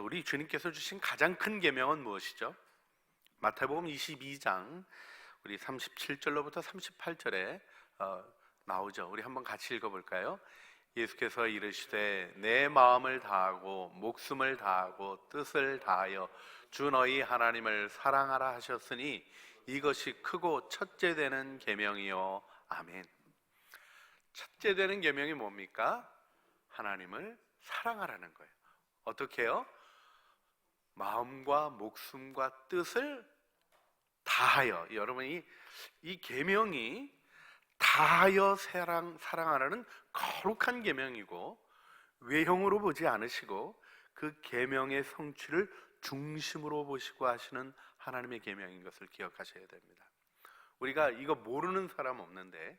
자, 우리 주님께서 주신 가장 큰 계명은 무엇이죠? 마태복음 22장 우리 37절로부터 38절에 나오죠. 우리 한번 같이 읽어볼까요? 예수께서 이르시되 내 마음을 다하고 목숨을 다하고 뜻을 다하여 주 너희 하나님을 사랑하라 하셨으니 이것이 크고 첫째 되는 계명이요. 아멘. 첫째 되는 계명이 뭡니까? 하나님을 사랑하라는 거예요. 어떻게요? 마음과 목숨과 뜻을 다하여, 여러분이 이 계명이 다하여 사랑하라는 거룩한 계명이고 외형으로 보지 않으시고 그 계명의 성취를 중심으로 보시고 하시는 하나님의 계명인 것을 기억하셔야 됩니다. 우리가 이거 모르는 사람 없는데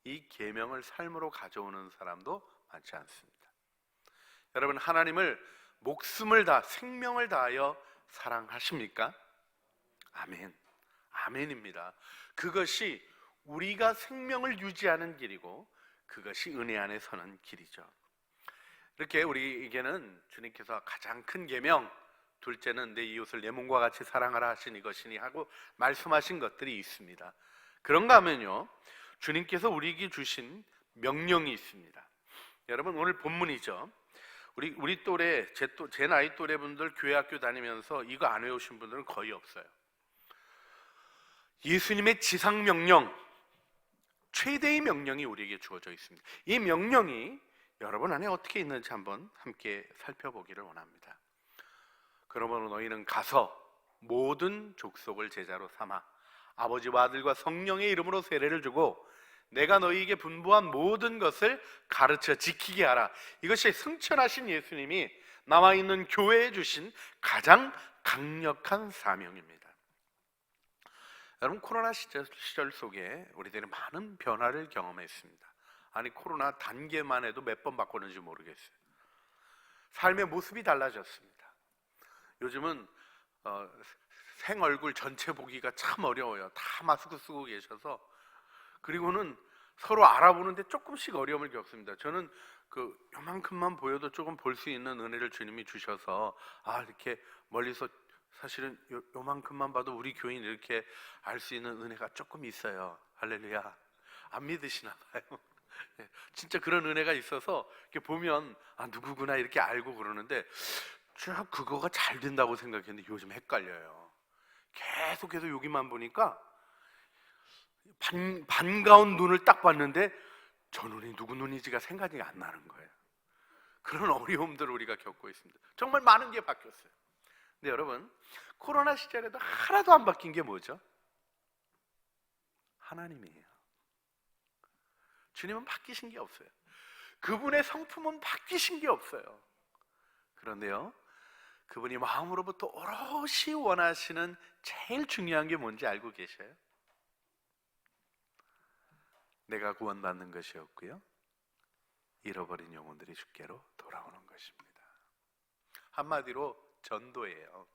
이 계명을 삶으로 가져오는 사람도 많지 않습니다. 여러분, 하나님을 목숨을 다, 생명을 다하여 사랑하십니까? 아멘. 아멘입니다. 그것이 우리가 생명을 유지하는 길이고 그것이 은혜 안에 서는 길이죠. 이렇게 우리에게는 주님께서 가장 큰 계명, 둘째는 내 이웃을 내 몸과 같이 사랑하라 하신 이것이니 하고 말씀하신 것들이 있습니다. 그런가 하면요, 주님께서 우리에게 주신 명령이 있습니다. 여러분, 오늘 본문이죠. 우리 또래, 제 나이 또래 분들 교회 학교 다니면서 이거 안 외우신 분들은 거의 없어요. 예수님의 지상 명령, 최대의 명령이 우리에게 주어져 있습니다. 이 명령이 여러분 안에 어떻게 있는지 한번 함께 살펴보기를 원합니다. 그러므로 너희는 가서 모든 족속을 제자로 삼아 아버지와 아들과 성령의 이름으로 세례를 주고 내가 너희에게 분부한 모든 것을 가르쳐 지키게 하라. 이것이 승천하신 예수님이 남아있는 교회에 주신 가장 강력한 사명입니다. 여러분, 코로나 시절 속에 우리들이 많은 변화를 경험했습니다. 아니, 코로나 단계만 해도 몇 번 바꿨는지 모르겠어요. 삶의 모습이 달라졌습니다. 요즘은 생얼굴 전체 보기가 참 어려워요. 다 마스크 쓰고 계셔서. 그리고는 서로 알아보는데 조금씩 어려움을 겪습니다. 저는 요만큼만 보여도 조금 볼 수 있는 은혜를 주님이 주셔서 이렇게 멀리서 사실은 요만큼만 봐도 우리 교인 이렇게 알 수 있는 은혜가 조금 있어요. 할렐루야. 안 믿으시나 봐요. 진짜 그런 은혜가 있어서 이렇게 보면 누구구나 이렇게 알고 그러는데 쭉 그거가 잘 된다고 생각했는데 요즘 헷갈려요. 계속해서 여기만 보니까 반가운 눈을 딱 봤는데 저 눈이 누구 눈인지가 생각이 안 나는 거예요. 그런 어려움들을 우리가 겪고 있습니다. 정말 많은 게 바뀌었어요. 근데 여러분, 코로나 시절에도 하나도 안 바뀐 게 뭐죠? 하나님이에요. 주님은 바뀌신 게 없어요. 그분의 성품은 바뀌신 게 없어요. 그런데요, 그분이 마음으로부터 오롯이 원하시는 제일 중요한 게 뭔지 알고 계셔요? 내가 구원받는 것이었고요, 잃어버린 영혼들이 주께로 돌아오는 것입니다. 한마디로 전도예요.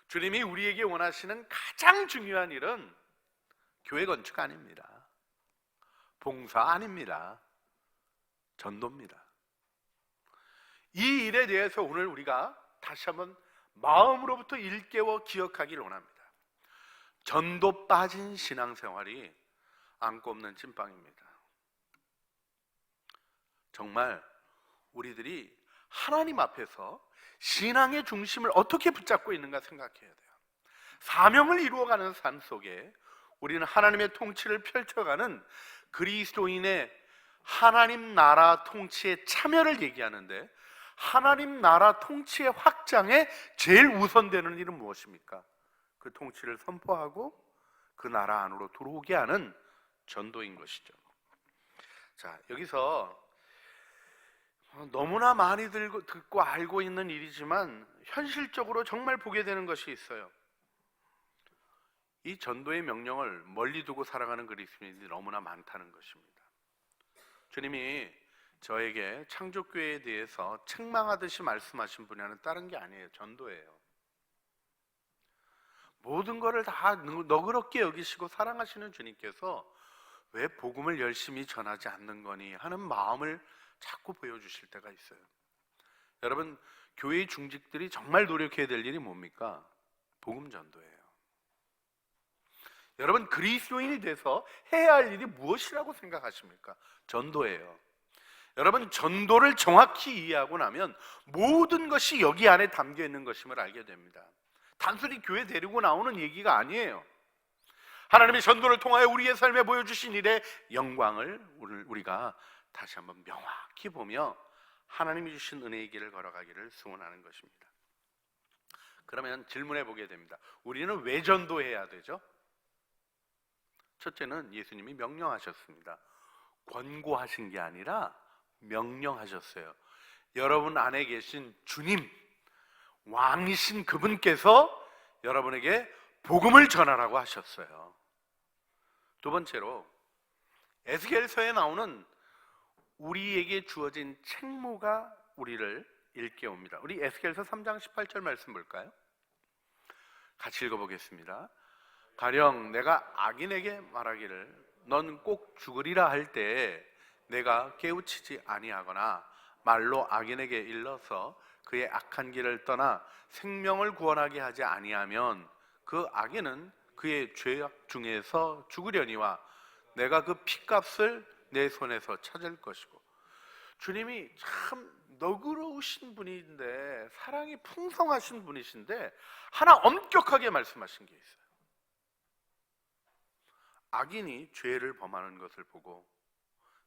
주님이 우리에게 원하시는 가장 중요한 일은 교회 건축 아닙니다. 봉사 아닙니다. 전도입니다. 이 일에 대해서 오늘 우리가 다시 한번 마음으로부터 일깨워 기억하기를 원합니다. 전도 빠진 신앙생활이 안 꼽는 찐빵입니다. 정말 우리들이 하나님 앞에서 신앙의 중심을 어떻게 붙잡고 있는가 생각해야 돼요. 사명을 이루어가는 삶 속에 우리는 하나님의 통치를 펼쳐가는 그리스도인의 하나님 나라 통치의 참여를 얘기하는데, 하나님 나라 통치의 확장에 제일 우선되는 일은 무엇입니까? 그 통치를 선포하고 그 나라 안으로 들어오게 하는 전도인 것이죠. 자, 여기서 너무나 많이 듣고 알고 있는 일이지만 현실적으로 정말 보게 되는 것이 있어요. 이 전도의 명령을 멀리 두고 살아가는 그리스도인들이 너무나 많다는 것입니다. 주님이 저에게 창조교회에 대해서 책망하듯이 말씀하신 분야는 다른 게 아니에요. 전도예요. 모든 것을 다 너그럽게 여기시고 사랑하시는 주님께서 왜 복음을 열심히 전하지 않는 거니 하는 마음을 자꾸 보여주실 때가 있어요. 여러분, 교회의 중직들이 정말 노력해야 될 일이 뭡니까? 복음 전도예요. 여러분, 그리스도인이 돼서 해야 할 일이 무엇이라고 생각하십니까? 전도예요. 여러분, 전도를 정확히 이해하고 나면 모든 것이 여기 안에 담겨 있는 것임을 알게 됩니다. 단순히 교회 데리고 나오는 얘기가 아니에요. 하나님의 전도를 통하여 우리의 삶에 보여주신 일의 영광을 우리가 다시 한번 명확히 보며 하나님이 주신 은혜의 길을 걸어가기를 소원하는 것입니다. 그러면 질문해 보게 됩니다. 우리는 왜 전도해야 되죠? 첫째는 예수님이 명령하셨습니다. 권고하신 게 아니라 명령하셨어요. 여러분 안에 계신 주님, 왕이신 그분께서 여러분에게 복음을 전하라고 하셨어요. 두 번째로 에스겔서에 나오는 우리에게 주어진 책무가 우리를 일깨웁니다. 우리 에스겔서 3장 18절 말씀 볼까요? 같이 읽어보겠습니다. 가령 내가 악인에게 말하기를 넌 꼭 죽으리라 할 때에 내가 깨우치지 아니하거나 말로 악인에게 일러서 그의 악한 길을 떠나 생명을 구원하게 하지 아니하면 그 악인은 그의 죄악 중에서 죽으려니와 내가 그 핏값을 내 손에서 찾을 것이고. 주님이 참 너그러우신 분인데, 사랑이 풍성하신 분이신데 하나 엄격하게 말씀하신 게 있어요. 악인이 죄를 범하는 것을 보고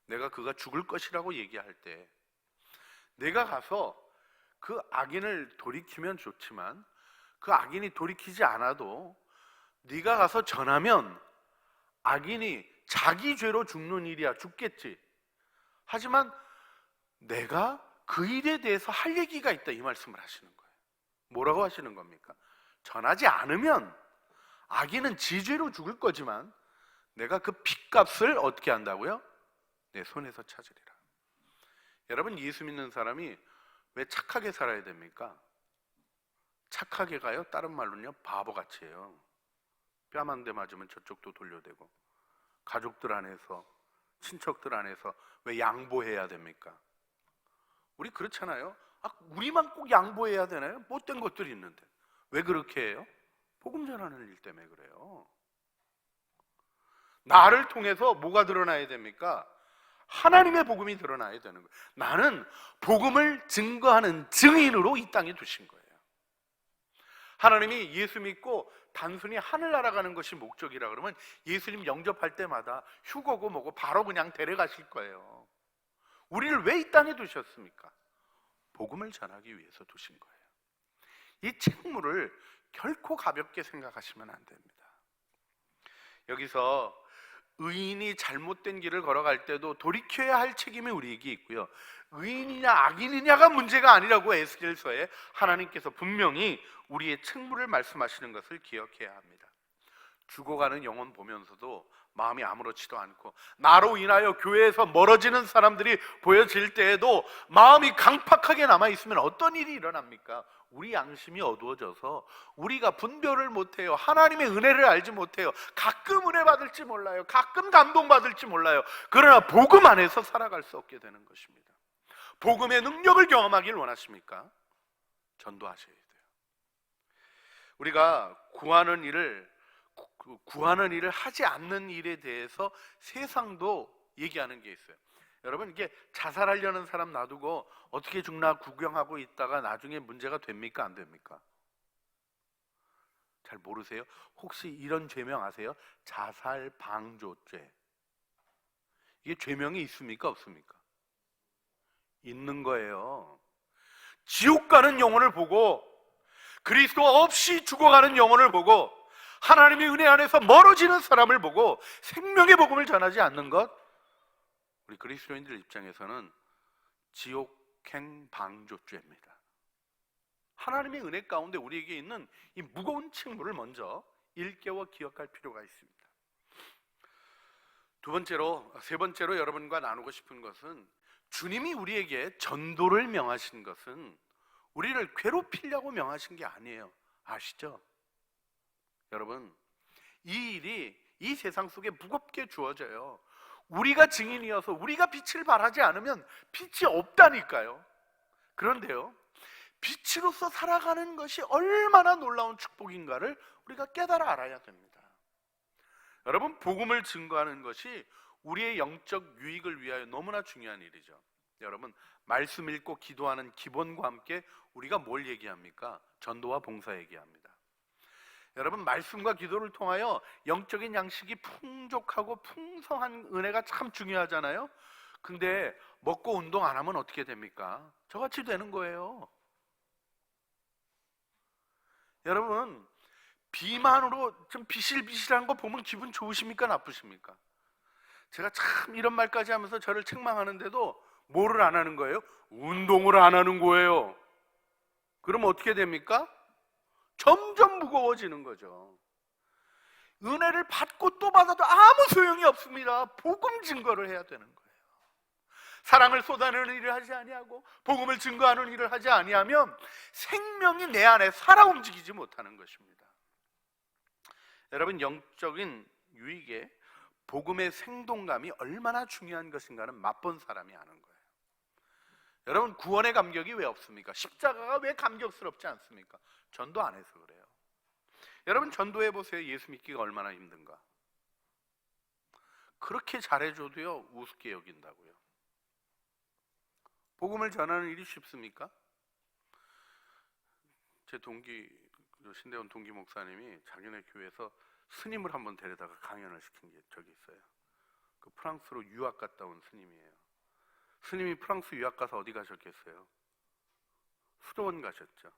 내가 그가 죽을 것이라고 얘기할 때 내가 가서 그 악인을 돌이키면 좋지만 그 악인이 돌이키지 않아도 네가 가서 전하면 악인이 자기 죄로 죽는 일이야, 죽겠지. 하지만 내가 그 일에 대해서 할 얘기가 있다, 이 말씀을 하시는 거예요. 뭐라고 하시는 겁니까? 전하지 않으면 악인은 지 죄로 죽을 거지만 내가 그 핏값을 어떻게 한다고요? 내 손에서 찾으리라. 여러분, 예수 믿는 사람이 왜 착하게 살아야 됩니까? 착하게 가요? 다른 말로는요, 바보같이 해요. 뺨 한 대 맞으면 저쪽도 돌려대고, 가족들 안에서, 친척들 안에서 왜 양보해야 됩니까? 우리 그렇잖아요. 우리만 꼭 양보해야 되나요? 못된 것들이 있는데 왜 그렇게 해요? 복음 전하는 일 때문에 그래요. 나를 통해서 뭐가 드러나야 됩니까? 하나님의 복음이 드러나야 되는 거예요. 나는 복음을 증거하는 증인으로 이 땅에 두신 거예요. 하나님이 예수 믿고 단순히 하늘 날아가는 것이 목적이라 그러면 예수님 영접할 때마다 휴거고 뭐고 바로 그냥 데려가실 거예요. 우리를 왜 이 땅에 두셨습니까? 복음을 전하기 위해서 두신 거예요. 이 책무를 결코 가볍게 생각하시면 안 됩니다. 여기서 의인이 잘못된 길을 걸어갈 때도 돌이켜야 할 책임이 우리에게 있고요, 의인이냐 악인이냐가 문제가 아니라고 에스겔서에 하나님께서 분명히 우리의 책무를 말씀하시는 것을 기억해야 합니다. 죽어가는 영혼 보면서도 마음이 아무렇지도 않고, 나로 인하여 교회에서 멀어지는 사람들이 보여질 때에도 마음이 강팍하게 남아있으면 어떤 일이 일어납니까? 우리 양심이 어두워져서 우리가 분별을 못해요. 하나님의 은혜를 알지 못해요. 가끔 은혜 받을지 몰라요. 가끔 감동받을지 몰라요. 그러나 복음 안에서 살아갈 수 없게 되는 것입니다. 복음의 능력을 경험하길 원하십니까? 전도하셔야 돼요. 우리가 구하는 일을 하지 않는 일에 대해서 세상도 얘기하는 게 있어요. 여러분, 이게 자살하려는 사람 놔두고 어떻게 죽나 구경하고 있다가 나중에 문제가 됩니까? 안 됩니까? 잘 모르세요? 혹시 이런 죄명 아세요? 자살 방조죄. 이게 죄명이 있습니까? 없습니까? 있는 거예요. 지옥 가는 영혼을 보고, 그리스도 없이 죽어가는 영혼을 보고, 하나님의 은혜 안에서 멀어지는 사람을 보고 생명의 복음을 전하지 않는 것, 우리 그리스도인들 입장에서는 지옥행 방조죄입니다. 하나님의 은혜 가운데 우리에게 있는 이 무거운 책무를 먼저 일깨워 기억할 필요가 있습니다. 세 번째로 여러분과 나누고 싶은 것은, 주님이 우리에게 전도를 명하신 것은 우리를 괴롭히려고 명하신 게 아니에요. 아시죠? 여러분, 이 일이 이 세상 속에 무겁게 주어져요. 우리가 증인이어서 우리가 빛을 발하지 않으면 빛이 없다니까요. 그런데요, 빛으로서 살아가는 것이 얼마나 놀라운 축복인가를 우리가 깨달아 알아야 됩니다. 여러분, 복음을 증거하는 것이 우리의 영적 유익을 위하여 너무나 중요한 일이죠. 여러분, 말씀 읽고 기도하는 기본과 함께 우리가 뭘 얘기합니까? 전도와 봉사 얘기합니다. 여러분, 말씀과 기도를 통하여 영적인 양식이 풍족하고 풍성한 은혜가 참 중요하잖아요. 근데 먹고 운동 안 하면 어떻게 됩니까? 저같이 되는 거예요. 여러분, 비만으로 좀 비실비실한 거 보면 기분 좋으십니까? 나쁘십니까? 제가 참 이런 말까지 하면서 저를 책망하는데도 뭐를 안 하는 거예요? 운동을 안 하는 거예요. 그럼 어떻게 됩니까? 점점 무거워지는 거죠. 은혜를 받고 또 받아도 아무 소용이 없습니다. 복음 증거를 해야 되는 거예요. 사랑을 쏟아내는 일을 하지 아니하고 복음을 증거하는 일을 하지 아니하면 생명이 내 안에 살아 움직이지 못하는 것입니다. 여러분, 영적인 유익에 복음의 생동감이 얼마나 중요한 것인가는 맛본 사람이 아는 거예요. 여러분, 구원의 감격이 왜 없습니까? 십자가가 왜 감격스럽지 않습니까? 전도 안 해서 그래요. 여러분, 전도해 보세요. 예수 믿기가 얼마나 힘든가. 그렇게 잘해줘도요, 우습게 여긴다고요. 복음을 전하는 일이 쉽습니까? 제 동기, 신대원 동기 목사님이 자기네 교회에서 스님을 한번 데려다가 강연을 시킨 게 적이 있어요. 그 프랑스로 유학 갔다 온 스님이에요. 스님이 프랑스 유학 가서 어디 가셨겠어요? 수도원 가셨죠.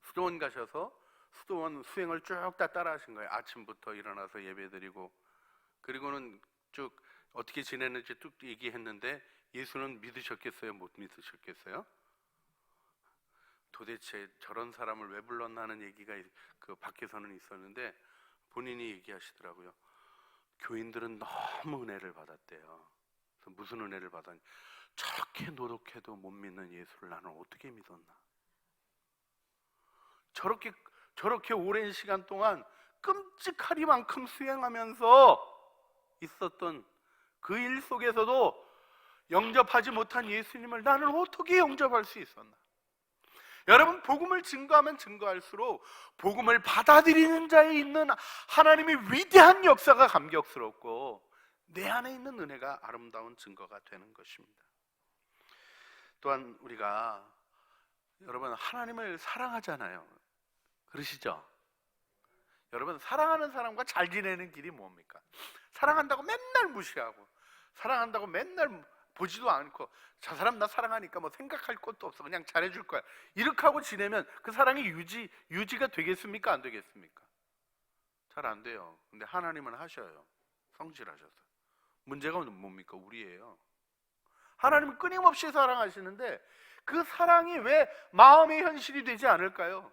수도원 가셔서 수도원 수행을 쭉 다 따라 하신 거예요. 아침부터 일어나서 예배드리고, 그리고는 쭉 어떻게 지냈는지 쭉 얘기했는데, 예수는 믿으셨겠어요? 못 믿으셨겠어요? 도대체 저런 사람을 왜 불렀나 하는 얘기가 그 밖에서는 있었는데, 본인이 얘기하시더라고요. 교인들은 너무 은혜를 받았대요. 그래서 무슨 은혜를 받았냐? 저렇게 노력해도 못 믿는 예수를 나는 어떻게 믿었나? 저렇게 오랜 시간 동안 끔찍하리만큼 수행하면서 있었던 그 일 속에서도 영접하지 못한 예수님을 나는 어떻게 영접할 수 있었나? 여러분, 복음을 증거하면 증거할수록 복음을 받아들이는 자에 있는 하나님의 위대한 역사가 감격스럽고 내 안에 있는 은혜가 아름다운 증거가 되는 것입니다. 또한 우리가, 여러분, 하나님을 사랑하잖아요. 그러시죠? 여러분, 사랑하는 사람과 잘 지내는 길이 뭡니까? 사랑한다고 맨날 무시하고, 사랑한다고 맨날 보지도 않고, 저 사람 나 사랑하니까 뭐 생각할 것도 없어, 그냥 잘해줄 거야, 이렇게 하고 지내면 그 사랑이 유지가 되겠습니까? 안 되겠습니까? 잘 안 돼요. 근데 하나님은 하셔요. 성실하셔서. 문제가 뭡니까? 우리예요. 하나님은 끊임없이 사랑하시는데 그 사랑이 왜 마음의 현실이 되지 않을까요?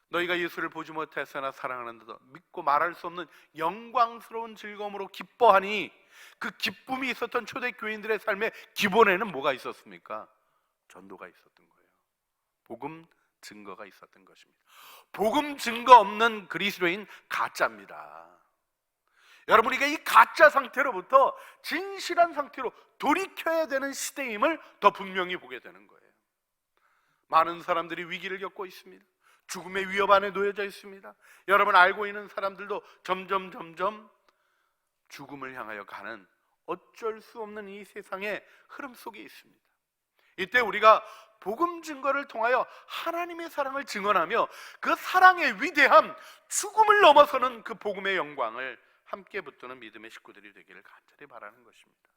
너희가 예수를 보지 못했으나 사랑하는데도 믿고 말할 수 없는 영광스러운 즐거움으로 기뻐하니, 그 기쁨이 있었던 초대교인들의 삶의 기본에는 뭐가 있었습니까? 전도가 있었던 거예요. 복음 증거가 있었던 것입니다. 복음 증거 없는 그리스도인 가짜입니다. 여러분, 우리가 이 가짜 상태로부터 진실한 상태로 돌이켜야 되는 시대임을 더 분명히 보게 되는 거예요. 많은 사람들이 위기를 겪고 있습니다. 죽음의 위협 안에 놓여져 있습니다. 여러분, 알고 있는 사람들도 점점 죽음을 향하여 가는 어쩔 수 없는 이 세상의 흐름 속에 있습니다. 이때 우리가 복음 증거를 통하여 하나님의 사랑을 증언하며 그 사랑의 위대함, 죽음을 넘어서는 그 복음의 영광을 함께 붙드는 믿음의 식구들이 되기를 간절히 바라는 것입니다.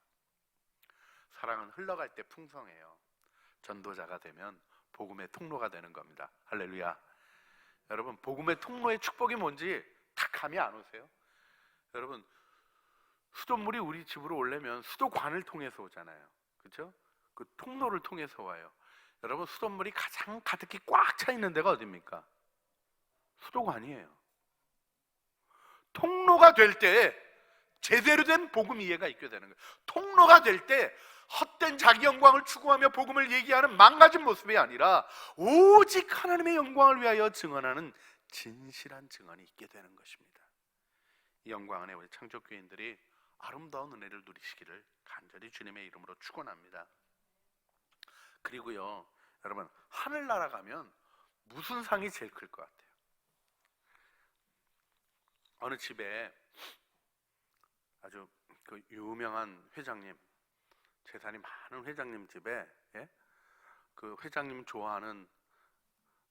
사랑은 흘러갈 때 풍성해요. 전도자가 되면 복음의 통로가 되는 겁니다. 할렐루야. 여러분, 복음의 통로의 축복이 뭔지 다 감이 안 오세요? 여러분, 수돗물이 우리 집으로 오려면 수도관을 통해서 오잖아요. 그렇죠? 그 통로를 통해서 와요. 여러분, 수돗물이 가장 가득히 꽉 차 있는 데가 어디입니까? 수도관이에요. 통로가 될 때 제대로 된 복음 이해가 있게 되는 거예요. 통로가 될 때 헛된 자기 영광을 추구하며 복음을 얘기하는 망가진 모습이 아니라 오직 하나님의 영광을 위하여 증언하는 진실한 증언이 있게 되는 것입니다. 이 영광 안에 우리 창조교인들이 아름다운 은혜를 누리시기를 간절히 주님의 이름으로 축원합니다. 그리고요, 여러분, 하늘나라 가면 무슨 상이 제일 클 것 같아요? 어느 집에 아주 그 유명한 회장님, 재산이 많은 회장님 집에, 예? 그 회장님 좋아하는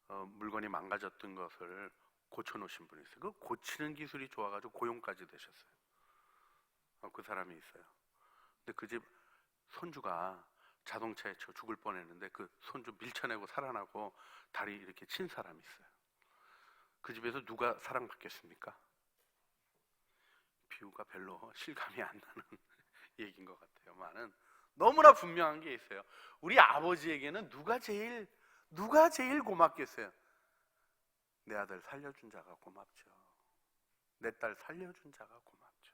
물건이 망가졌던 것을 고쳐놓으신 분이 있어요. 그 고치는 기술이 좋아가지고 고용까지 되셨어요. 그 사람이 있어요. 근데 그 집 손주가 자동차에 쳐 죽을 뻔했는데 그 손주 밀쳐내고 살아나고 다리 이렇게 친 사람이 있어요. 그 집에서 누가 사랑받겠습니까? 비유가 별로 실감이 안 나는 얘기인 것 같아요. 많은 너무나 분명한 게 있어요. 우리 아버지에게는 누가 제일 고맙겠어요? 내 아들 살려준 자가 고맙죠. 내 딸 살려준 자가 고맙죠.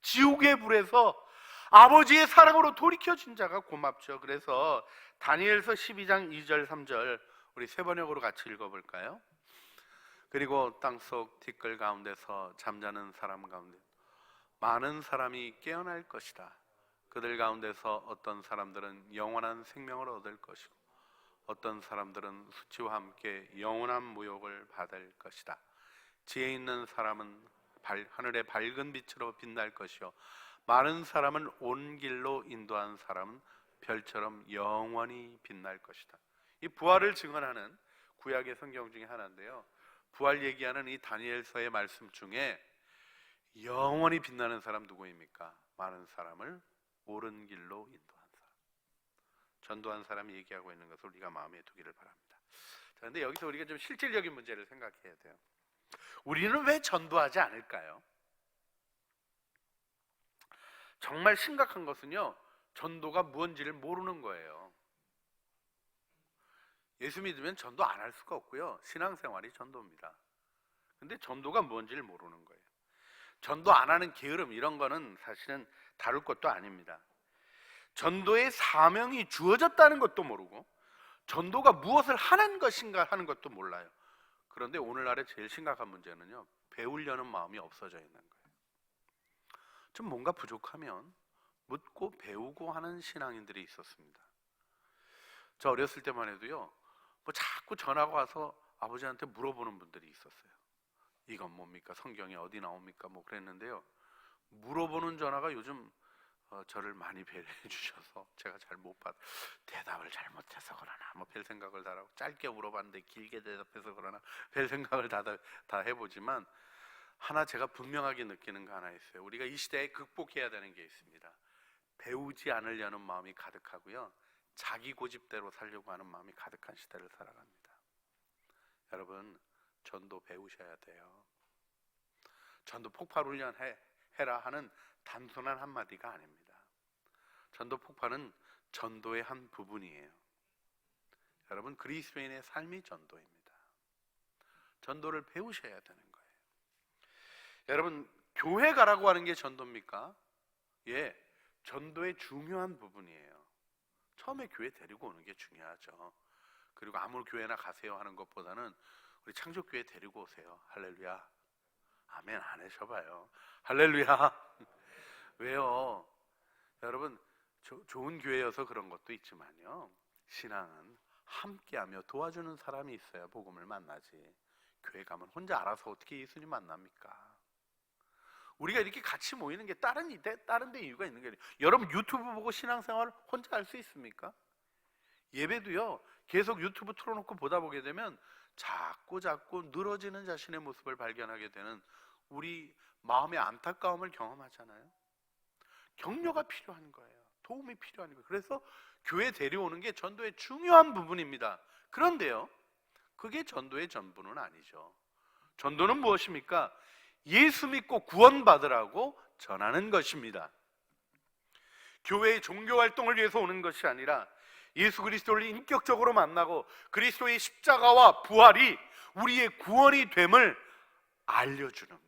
지옥의 불에서 아버지의 사랑으로 돌이켜준 자가 고맙죠. 그래서 다니엘서 12장 2절 3절 우리 세 번역으로 같이 읽어볼까요? 그리고 땅속 티끌 가운데서 잠자는 사람 가운데 많은 사람이 깨어날 것이다. 그들 가운데서 어떤 사람들은 영원한 생명을 얻을 것이고 어떤 사람들은 수치와 함께 영원한 모욕을 받을 것이다. 지혜 있는 사람은 하늘의 밝은 빛으로 빛날 것이요 많은 사람을 온 길로 인도한 사람은 별처럼 영원히 빛날 것이다. 이 부활을 증언하는 구약의 성경 중에 하나인데요, 부활 얘기하는 이 다니엘서의 말씀 중에 영원히 빛나는 사람 누구입니까? 많은 사람을 옳은 길로 인도한 사람, 전도한 사람이 얘기하고 있는 것을 우리가 마음에 두기를 바랍니다. 자, 그런데 여기서 우리가 좀 실질적인 문제를 생각해야 돼요. 우리는 왜 전도하지 않을까요? 정말 심각한 것은요, 전도가 무엇인지를 모르는 거예요. 예수 믿으면 전도 안 할 수가 없고요, 신앙생활이 전도입니다. 근데 전도가 뭔지를 모르는 거예요. 전도 안 하는 게으름 이런 거는 사실은 다룰 것도 아닙니다. 전도의 사명이 주어졌다는 것도 모르고 전도가 무엇을 하는 것인가 하는 것도 몰라요. 그런데 오늘날의 제일 심각한 문제는요, 배우려는 마음이 없어져 있는 거예요. 좀 뭔가 부족하면 묻고 배우고 하는 신앙인들이 있었습니다. 저 어렸을 때만 해도요, 뭐 자꾸 전화가 와서 아버지한테 물어보는 분들이 있었어요. 이건 뭡니까? 성경에 어디 나옵니까? 뭐 그랬는데요, 물어보는 전화가 요즘 저를 많이 배려해 주셔서 제가 잘 못 받, 대답을 잘못해서 그러나 뭐 별 생각을 다 하고, 짧게 물어봤는데 길게 대답해서 그러나 별 생각을 다 해보지만 하나 제가 분명하게 느끼는 거 하나 있어요. 우리가 이 시대에 극복해야 되는 게 있습니다. 배우지 않으려는 마음이 가득하고요, 자기 고집대로 살려고 하는 마음이 가득한 시대를 살아갑니다. 여러분, 전도 배우셔야 돼요. 전도 폭발 훈련 해라 하는 단순한 한마디가 아닙니다. 전도 폭발은 전도의 한 부분이에요. 여러분, 그리스도인의 삶이 전도입니다. 전도를 배우셔야 되는 거예요. 여러분, 교회 가라고 하는 게 전도입니까? 예, 전도의 중요한 부분이에요. 처음에 교회 데리고 오는 게 중요하죠. 그리고 아무 교회나 가세요 하는 것보다는 우리 창조교회 데리고 오세요. 할렐루야. 아멘 안 하셔봐요. 할렐루야. 왜요? 여러분, 좋은 교회여서 그런 것도 있지만요, 신앙은 함께하며 도와주는 사람이 있어야 복음을 만나지. 교회 가면 혼자 알아서 어떻게 예수님 만납니까? 우리가 이렇게 같이 모이는 게 다른 데 이유가 있는 거예요. 여러분, 유튜브 보고 신앙생활을 혼자 할 수 있습니까? 예배도요, 계속 유튜브 틀어놓고 보다 보게 되면 자꾸 늘어지는 자신의 모습을 발견하게 되는 우리 마음의 안타까움을 경험하잖아요. 격려가 필요한 거예요. 도움이 필요한 거예요. 그래서 교회 데려오는 게 전도의 중요한 부분입니다. 그런데요, 그게 전도의 전부는 아니죠. 전도는 무엇입니까? 예수 믿고 구원받으라고 전하는 것입니다. 교회의 종교활동을 위해서 오는 것이 아니라 예수 그리스도를 인격적으로 만나고 그리스도의 십자가와 부활이 우리의 구원이 됨을 알려주는 거예요.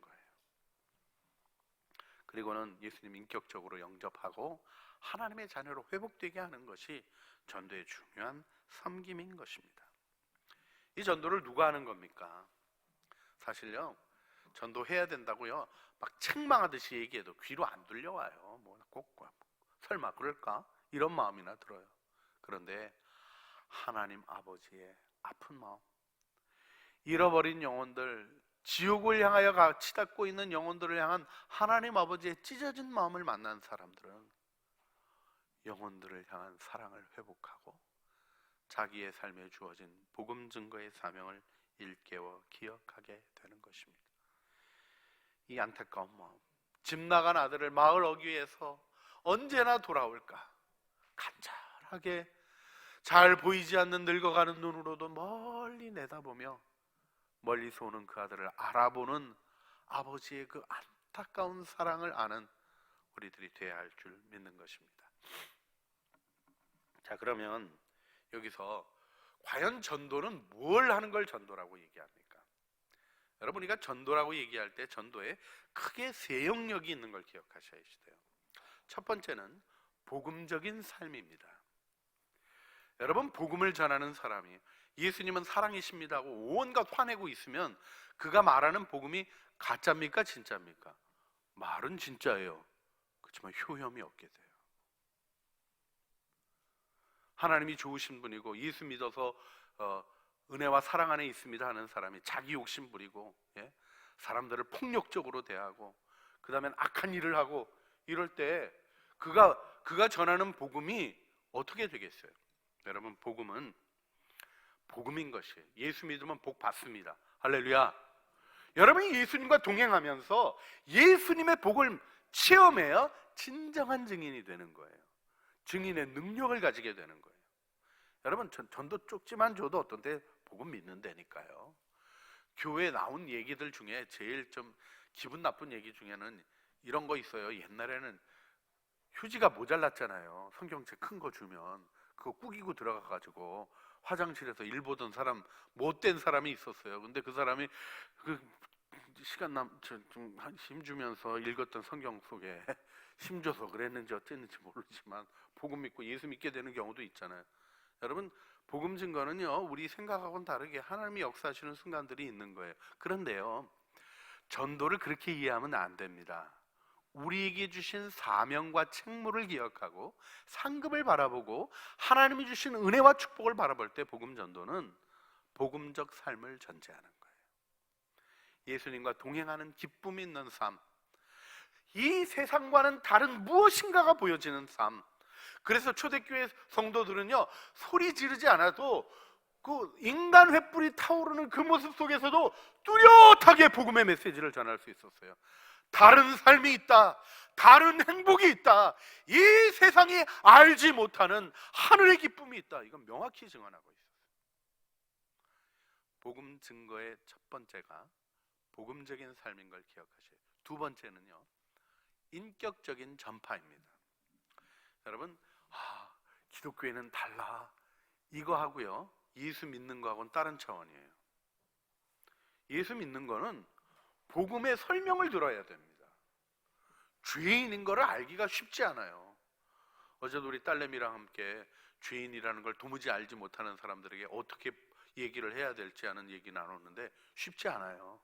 그리고는 예수님 인격적으로 영접하고 하나님의 자녀로 회복되게 하는 것이 전도의 중요한 섬김인 것입니다. 이 전도를 누가 하는 겁니까? 사실요, 전도해야 된다고요 막 책망하듯이 얘기해도 귀로 안 들려와요. 뭐 꼭 설마 그럴까? 이런 마음이나 들어요. 그런데 하나님 아버지의 아픈 마음, 잃어버린 영혼들, 지옥을 향하여 치닫고 있는 영혼들을 향한 하나님 아버지의 찢어진 마음을 만난 사람들은 영혼들을 향한 사랑을 회복하고 자기의 삶에 주어진 복음 증거의 사명을 일깨워 기억하게 되는 것입니다. 이 안타까운 마음, 집 나간 아들을 마을 어귀에서 언제나 돌아올까 간절하게 잘 보이지 않는 늙어가는 눈으로도 멀리 내다보며 멀리서 오는 그 아들을 알아보는 아버지의 그 안타까운 사랑을 아는 우리들이 되어야 할 줄 믿는 것입니다. 자, 그러면 여기서 과연 전도는 뭘 하는 걸 전도라고 얘기합니까? 여러분, 우리가 전도라고 얘기할 때 전도에 크게 세 영역이 있는 걸 기억하셔야 돼요. 첫 번째는 복음적인 삶입니다. 여러분, 복음을 전하는 사람이 예수님은 사랑이십니다 하고 온갖 화내고 있으면 그가 말하는 복음이 가짜입니까? 진짜입니까? 말은 진짜예요. 그렇지만 효험이 없게 돼요. 하나님이 좋으신 분이고 예수 믿어서 은혜와 사랑 안에 있습니다 하는 사람이 자기 욕심 부리고 사람들을 폭력적으로 대하고 그 다음엔 악한 일을 하고 이럴 때 그가 전하는 복음이 어떻게 되겠어요? 여러분, 복음은 복음인 것이에요. 예수 믿으면 복 받습니다. 할렐루야. 여러분이 예수님과 동행하면서 예수님의 복을 체험해야 진정한 증인이 되는 거예요. 증인의 능력을 가지게 되는 거예요. 여러분, 전도 쪽지만 줘도 어떤 때 복음 믿는다니까요. 교회에 나온 얘기들 중에 제일 좀 기분 나쁜 얘기 중에는 이런 거 있어요. 옛날에는 휴지가 모자랐잖아요. 성경책 큰 거 주면 그거 꾸기고 들어가가지고 화장실에서 일 보던 사람, 못된 사람이 있었어요. 근데 그 사람이 시간 좀 힘 주면서 읽었던 성경 속에 힘 줘서 그랬는지 어땠는지 모르지만 복음 믿고 예수 믿게 되는 경우도 있잖아요. 여러분, 복음 증거는요, 우리 생각하고는 다르게 하나님이 역사하시는 순간들이 있는 거예요. 그런데요, 전도를 그렇게 이해하면 안 됩니다. 우리에게 주신 사명과 책무를 기억하고 상급을 바라보고 하나님이 주신 은혜와 축복을 바라볼 때 복음 전도는 복음적 삶을 전제하는 거예요. 예수님과 동행하는 기쁨이 있는 삶, 이 세상과는 다른 무엇인가가 보여지는 삶. 그래서 초대교회 성도들은요, 소리 지르지 않아도 그 인간 횃불이 타오르는 그 모습 속에서도 뚜렷하게 복음의 메시지를 전할 수 있었어요. 다른 삶이 있다, 다른 행복이 있다, 이 세상이 알지 못하는 하늘의 기쁨이 있다, 이건 명확히 증언하고 있어요. 복음 증거의 첫 번째가 복음적인 삶인 걸 기억하셔야 돼요. 두 번째는요, 인격적인 전파입니다. 여러분, 기독교회는 달라, 이거 하고요 예수 믿는 거하고는 다른 차원이에요. 예수 믿는 거는 복음의 설명을 들어야 됩니다. 죄인인 거를 알기가 쉽지 않아요. 어제도 우리 딸내미랑 함께 죄인이라는 걸 도무지 알지 못하는 사람들에게 어떻게 얘기를 해야 될지 하는 얘기 나눴는데 쉽지 않아요.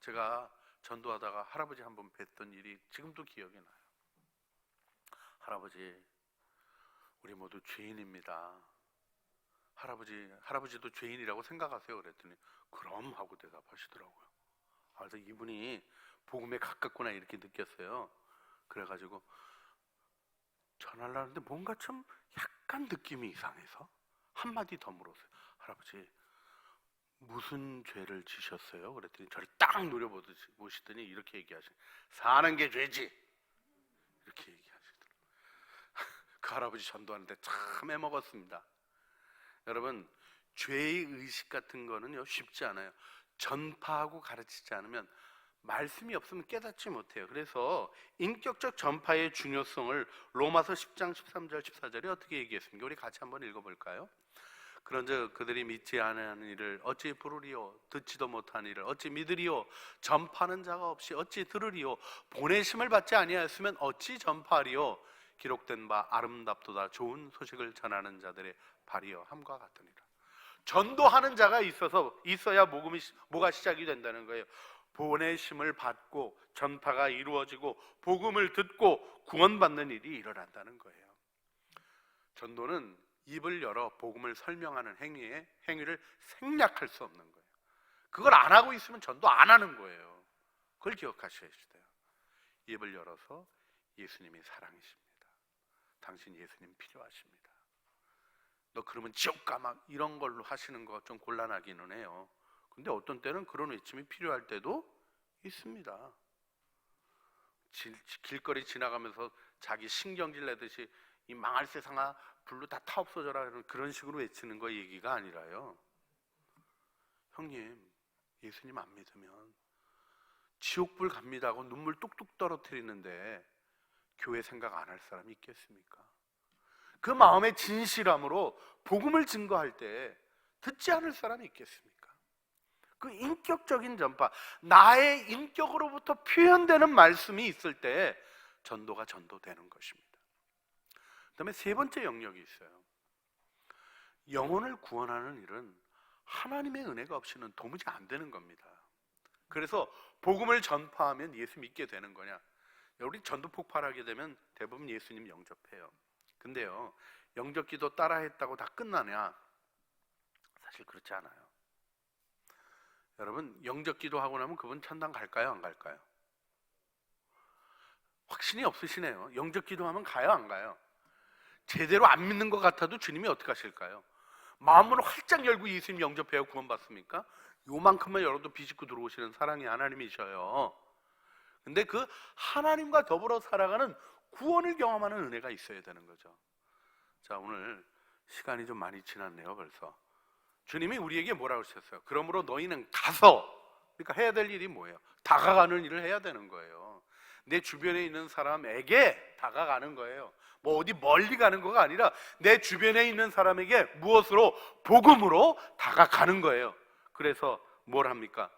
제가 전도하다가 할아버지 한번 뵀던 일이 지금도 기억이 나요. 할아버지, 우리 모두 죄인입니다. 할아버지도 죄인이라고 생각하세요? 그랬더니 그럼 하고 대답하시더라고요. 그래서 이분이 복음에 가깝구나 이렇게 느꼈어요. 그래가지고 전하려는데 뭔가 좀 약간 느낌이 이상해서 한마디 더 물었어요. 할아버지, 무슨 죄를 지셨어요? 그랬더니 저를 딱 노려보시더니 이렇게 얘기하시죠. 사는 게 죄지, 이렇게 얘기하시더라고요. 그 할아버지 전도하는데 참 애먹었습니다. 여러분, 죄의 의식 같은 거는요 쉽지 않아요. 전파하고 가르치지 않으면 말씀이 없으면 깨닫지 못해요. 그래서 인격적 전파의 중요성을 로마서 10장 13절 14절에 어떻게 얘기했습니까? 우리 같이 한번 읽어볼까요? 그런즉 그들이 믿지 않은 이를 어찌 부르리요? 듣지도 못한 이를 어찌 믿으리요? 전파하는 자가 없이 어찌 들으리요? 보내심을 받지 아니하였으면 어찌 전파하리요? 기록된 바 아름답도다 좋은 소식을 전하는 자들의 발이여 함과 같으니라. 전도하는 자가 있어야 뭐가 시작이 된다는 거예요. 보내심을 받고 전파가 이루어지고 복음을 듣고 구원받는 일이 일어난다는 거예요. 전도는 입을 열어 복음을 설명하는 행위를 생략할 수 없는 거예요. 그걸 안 하고 있으면 전도 안 하는 거예요. 그걸 기억하셔야 돼요. 입을 열어서 예수님이 사랑이십니다. 당신 예수님 필요하십니다. 너 그러면 지옥 가 막 이런 걸로 하시는 거 좀 곤란하기는 해요. 근데 어떤 때는 그런 외침이 필요할 때도 있습니다. 길거리 지나가면서 자기 신경질 내듯이 이 망할 세상아 불로 다 타없어져라 그런 식으로 외치는 거 얘기가 아니라요. 형님, 예수님 안 믿으면 지옥불 갑니다 하고 눈물 뚝뚝 떨어뜨리는데 교회 생각 안 할 사람이 있겠습니까? 그 마음의 진실함으로 복음을 증거할 때 듣지 않을 사람이 있겠습니까? 그 인격적인 전파, 나의 인격으로부터 표현되는 말씀이 있을 때 전도가 전도되는 것입니다. 그 다음에 세 번째 영역이 있어요. 영혼을 구원하는 일은 하나님의 은혜가 없이는 도무지 안 되는 겁니다. 그래서 복음을 전파하면 예수 믿게 되는 거냐? 우리 전도 폭발하게 되면 대부분 예수님 영접해요. 근데요, 영접기도 따라했다고 다 끝나냐? 사실 그렇지 않아요. 여러분, 영접기도 하고 나면 그분 천당 갈까요? 안 갈까요? 확신이 없으시네요. 영접기도 하면 가요? 안 가요? 제대로 안 믿는 것 같아도 주님이 어떻게 하실까요? 마음을 활짝 열고 예수님 영접해야 구원받습니까? 요만큼만 열어도 비집고 들어오시는 사랑의 하나님이셔요. 근데 그 하나님과 더불어 살아가는 구원을 경험하는 은혜가 있어야 되는 거죠. 자, 오늘 시간이 좀 많이 지났네요. 벌써 주님이 우리에게 뭐라고 하셨어요? 그러므로 너희는 가서, 그러니까 해야 될 일이 뭐예요? 다가가는 일을 해야 되는 거예요. 내 주변에 있는 사람에게 다가가는 거예요. 뭐 어디 멀리 가는 거가 아니라 내 주변에 있는 사람에게 무엇으로? 복음으로 다가가는 거예요. 그래서 뭘 합니까?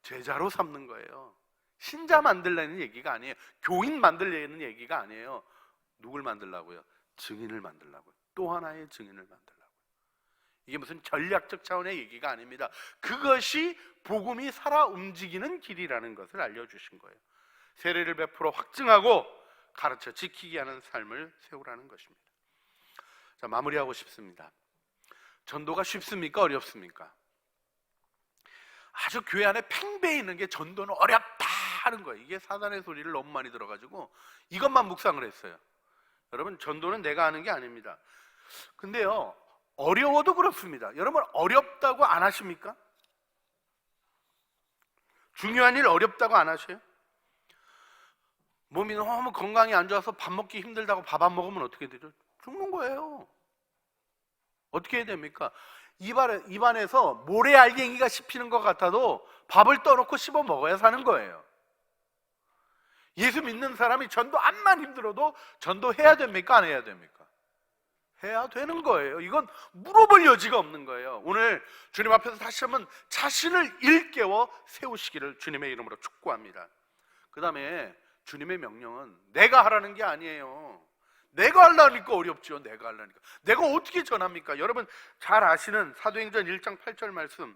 제자로 삼는 거예요. 신자 만들려는 얘기가 아니에요. 교인 만들려는 얘기가 아니에요. 누굴 만들려고요? 증인을 만들려고요. 또 하나의 증인을 만들려고요. 이게 무슨 전략적 차원의 얘기가 아닙니다. 그것이 복음이 살아 움직이는 길이라는 것을 알려주신 거예요. 세례를 베풀어 확증하고 가르쳐 지키게 하는 삶을 세우라는 것입니다. 자, 마무리하고 싶습니다. 전도가 쉽습니까? 어렵습니까? 아주 교회 안에 팽배해 있는 게 전도는 어렵다 하는 거예요. 이게 사단의 소리를 너무 많이 들어가지고 이것만 묵상을 했어요. 여러분, 전도는 내가 하는 게 아닙니다. 근데요, 어려워도 그렇습니다. 여러분, 어렵다고 안 하십니까? 중요한 일 어렵다고 안 하세요? 몸이 너무 건강이 안 좋아서 밥 먹기 힘들다고 밥 안 먹으면 어떻게 되죠? 죽는 거예요. 어떻게 해야 됩니까? 입안에서 모래알갱이가 씹히는 것 같아도 밥을 떠놓고 씹어 먹어야 사는 거예요. 예수 믿는 사람이 전도 암만 힘들어도 전도해야 됩니까? 안 해야 됩니까? 해야 되는 거예요. 이건 물어볼 여지가 없는 거예요. 오늘 주님 앞에서 다시 한번 자신을 일깨워 세우시기를 주님의 이름으로 축복합니다. 그 다음에 주님의 명령은 내가 하라는 게 아니에요. 내가 하려니까 어렵죠. 내가 하려니까. 내가 어떻게 전합니까? 여러분 잘 아시는 사도행전 1장 8절 말씀,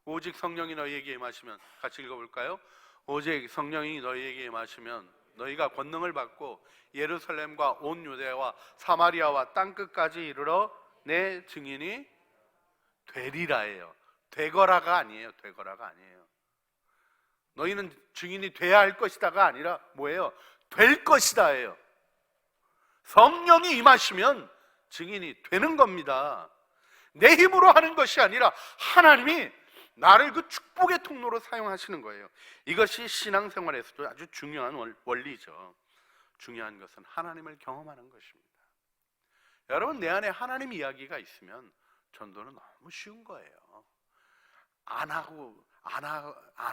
오직 성령이 너희에게 임하시면, 같이 읽어볼까요? 오직 성령이 너희에게 임하시면 너희가 권능을 받고 예루살렘과 온 유대와 사마리아와 땅끝까지 이르러 내 증인이 되리라예요. 되거라가 아니에요. 되거라가 아니에요. 너희는 증인이 돼야 할 것이다가 아니라 뭐예요? 될 것이다예요. 성령이 임하시면 증인이 되는 겁니다. 내 힘으로 하는 것이 아니라 하나님이 나를 그 축복의 통로로 사용하시는 거예요. 이것이 신앙생활에서도 아주 중요한 원리죠. 중요한 것은 하나님을 경험하는 것입니다. 여러분, 내 안에 하나님 이야기가 있으면 전도는 너무 쉬운 거예요. 안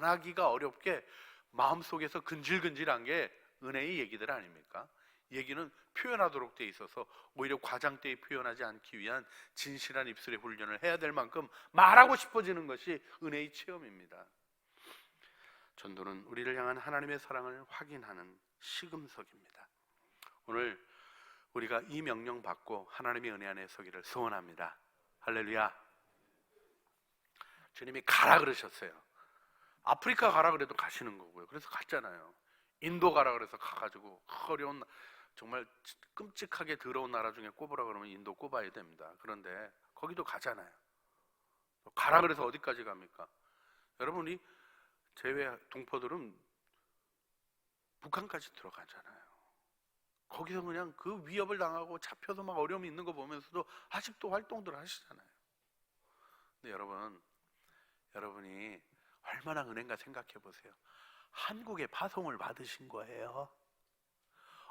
하기가 어렵게 마음속에서 근질근질한 게 은혜의 얘기들 아닙니까? 얘기는 표현하도록 돼 있어서 오히려 과장되게 표현하지 않기 위한 진실한 입술의 훈련을 해야 될 만큼 말하고 싶어지는 것이 은혜의 체험입니다. 전도는 우리를 향한 하나님의 사랑을 확인하는 시금석입니다. 오늘 우리가 이 명령 받고 하나님의 은혜 안에 서기를 소원합니다. 할렐루야. 주님이 가라 그러셨어요. 아프리카 가라 그래도 가시는 거고요. 그래서 갔잖아요. 인도 가라 그래서 가가지고 어려운 정말 끔찍하게 더러운 나라 중에 꼽으라 그러면 인도 꼽아야 됩니다. 그런데 거기도 가잖아요. 가라 그래서 어디까지 갑니까? 여러분이 제외 동포들은 북한까지 들어가잖아요. 거기서 그냥 그 위협을 당하고 잡혀서 막 어려움이 있는 거 보면서도 아직도 활동들 하시잖아요. 근데 여러분이 얼마나 은혜인가 생각해 보세요. 한국에 파송을 받으신 거예요.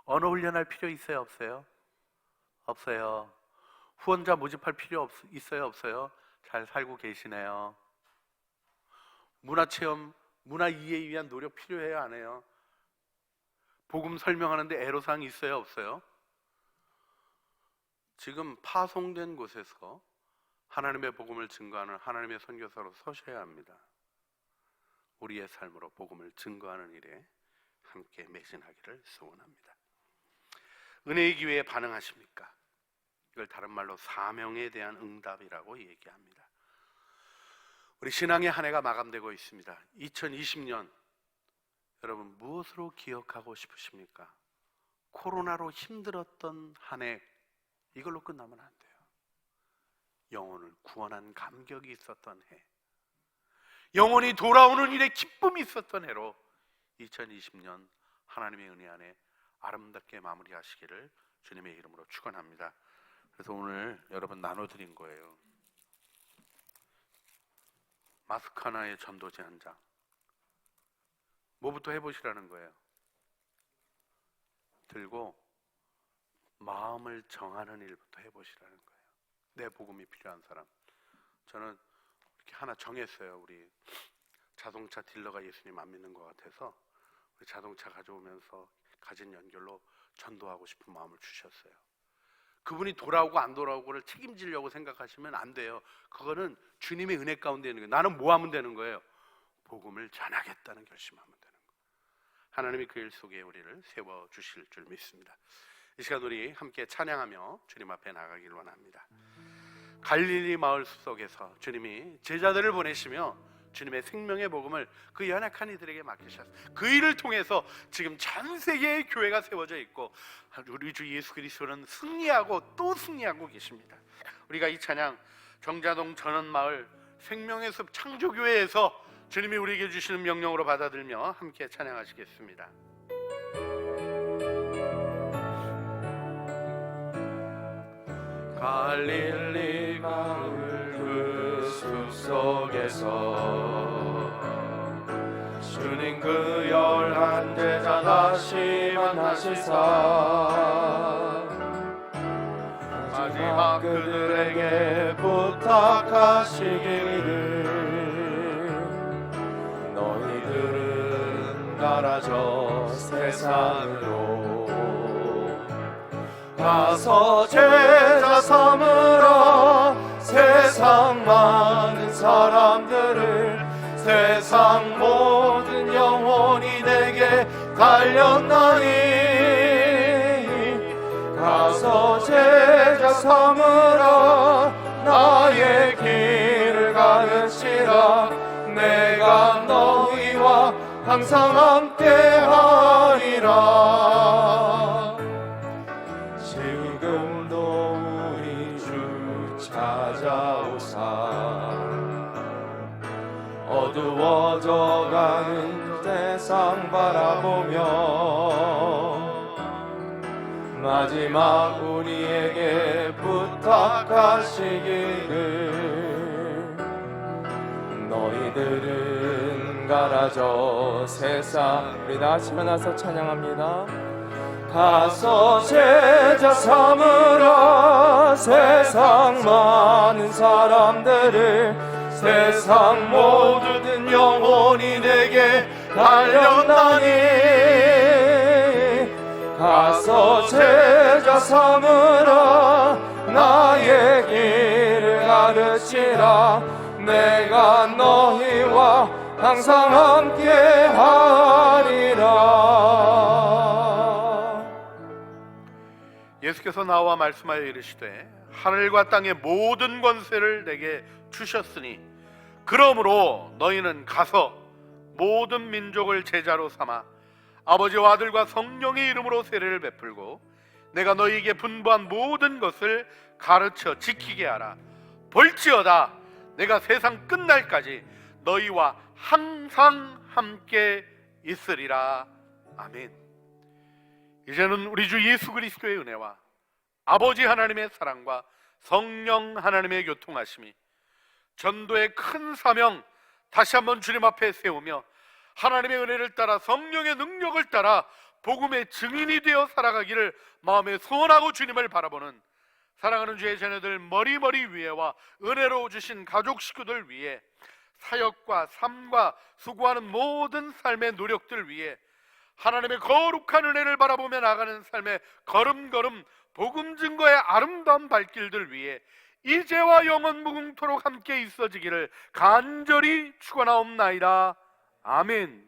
언어 훈련할 필요 있어요, 없어요? 없어요. 후원자 모집할 필요 있어요, 없어요? 잘 살고 계시네요. 문화체험, 문화 이해에 위한 노력 필요해요, 안 해요? 복음 설명하는데 애로사항이 있어요, 없어요? 지금 파송된 곳에서 하나님의 복음을 증거하는 하나님의 선교사로 서셔야 합니다. 우리의 삶으로 복음을 증거하는 일에 함께 매진하기를 소원합니다. 은혜의 기회에 반응하십니까? 이걸 다른 말로 사명에 대한 응답이라고 얘기합니다. 우리 신앙의 한 해가 마감되고 있습니다. 2020년 여러분 무엇으로 기억하고 싶으십니까? 코로나로 힘들었던 한 해, 이걸로 끝나면 안 돼요. 영혼을 구원한 감격이 있었던 해, 영혼이 돌아오는 일에 기쁨이 있었던 해로 2020년 하나님의 은혜 안에 아름답게 마무리하시기를 주님의 이름으로 축원합니다. 그래서 오늘 여러분 나눠드린 거예요. 마스크 하나에 전도지 한 장. 뭐부터 해보시라는 거예요? 들고 마음을 정하는 일부터 해보시라는 거예요. 내 복음이 필요한 사람. 저는 이렇게 하나 정했어요. 우리 자동차 딜러가 예수님 안 믿는 것 같아서 우리 자동차 가져오면서 가진 연결로 전도하고 싶은 마음을 주셨어요. 그분이 돌아오고 안 돌아오고를 책임지려고 생각하시면 안 돼요. 그거는 주님의 은혜 가운데 있는 거예요. 나는 뭐 하면 되는 거예요? 복음을 전하겠다는 결심하면 되는 거예요. 하나님이 그 일 속에 우리를 세워주실 줄 믿습니다. 이 시간 우리 함께 찬양하며 주님 앞에 나가길 원합니다. 갈릴리 마을 숲속에서 주님이 제자들을 보내시며 주님의 생명의 복음을 그 연약한 이들에게 맡기셨어요. 그 일을 통해서 지금 전 세계의 교회가 세워져 있고 우리 주 예수 그리스도는 승리하고 또 승리하고 계십니다. 우리가 이 찬양 정자동 전원마을 생명의 숲 창조교회에서 주님이 우리에게 주시는 명령으로 받아들며 함께 찬양하시겠습니다. 갈릴리 마을 그 숲속에서 주님 그 11 제자 다시 만나시사 마지막 그들에게 부탁하시기를 너희들은 가라 저 세상으로 가서 제자 삼으라 세상 많은 사람들을 세상 모든 영혼이 내게 달렸나니 가서 제자 삼으라 나의 길을 가르치라 내가 너희와 항상 함께하리라. 지금도 우리 주 찾아오사 어두워져가는 세상 바라보며 마지막 우리에게 부탁하시기를 너희들은 가라 저 세상 우리 다 같이 만나서 찬양합니다. 가서 제자 삼으라 세상 많은 사람들을 세상 모든 영혼이 내게 달렸나니 가서 제자 삼으라 나의 길을 가르치라 내가 너희와 항상 함께하리라. 예수께서 나와 말씀하여 이르시되 하늘과 땅의 모든 권세를 내게 주셨으니 그러므로 너희는 가서 모든 민족을 제자로 삼아 아버지와 아들과 성령의 이름으로 세례를 베풀고 내가 너희에게 분부한 모든 것을 가르쳐 지키게 하라. 볼지어다 내가 세상 끝날까지 너희와 항상 함께 있으리라. 아멘. 이제는 우리 주 예수 그리스도의 은혜와 아버지 하나님의 사랑과 성령 하나님의 교통하심이, 전도의 큰 사명 다시 한번 주님 앞에 세우며 하나님의 은혜를 따라 성령의 능력을 따라 복음의 증인이 되어 살아가기를 마음에 소원하고 주님을 바라보는 사랑하는 주의 자녀들 머리머리 위에와 은혜로 주신 가족 식구들 위에, 사역과 삶과 수고하는 모든 삶의 노력들 위에 하나님의 거룩한 은혜를 바라보며 나가는 삶의 걸음걸음 복음 증거의 아름다운 발길들 위에 이제와 영원 무궁토록 함께 있어지기를 간절히 축원하옵나이다. 아멘.